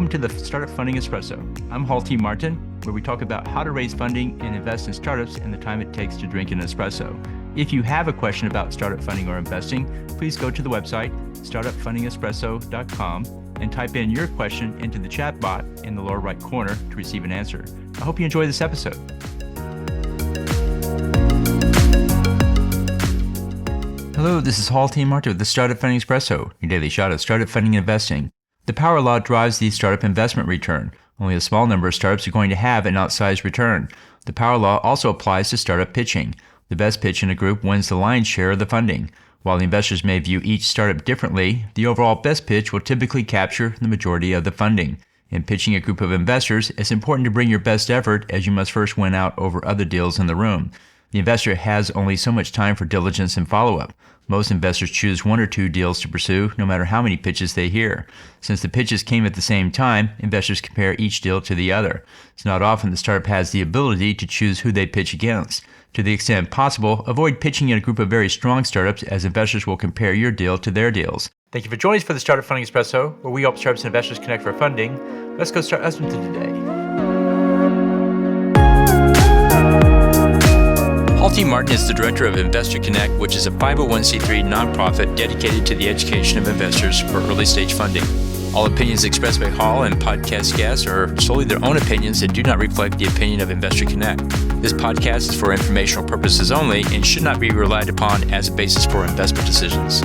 Welcome to the Startup Funding Espresso. I'm Hall T. Martin, where we talk about how to raise funding and invest in startups and the time it takes to drink an espresso. If you have a question about startup funding or investing, please go to the website, startupfundingespresso.com, and type in your question into the chat bot in the lower right corner to receive an answer. I hope you enjoy this episode. Hello, this is Hall T. Martin with the Startup Funding Espresso, your daily shot of startup funding and investing. The power law drives the startup investment return. Only a small number of startups are going to have an outsized return. The power law also applies to startup pitching. The best pitch in a group wins the lion's share of the funding. While the investors may view each startup differently, the overall best pitch will typically capture the majority of the funding. In pitching a group of investors, it's important to bring your best effort, as you must first win out over other deals in the room. The investor has only so much time for diligence and follow-up. Most investors choose one or two deals to pursue, no matter how many pitches they hear. Since the pitches came at the same time, investors compare each deal to the other. It's not often the startup has the ability to choose who they pitch against. To the extent possible, avoid pitching in a group of very strong startups, as investors will compare your deal to their deals. Thank you for joining us for the Startup Funding Espresso, where we help startups and investors connect for funding. Let's go start listening to today. Hall T. Martin is the director of Investor Connect, which is a 501c3 nonprofit dedicated to the education of investors for early-stage funding. All opinions expressed by Hall and podcast guests are solely their own opinions and do not reflect the opinion of Investor Connect. This podcast is for informational purposes only and should not be relied upon as a basis for investment decisions.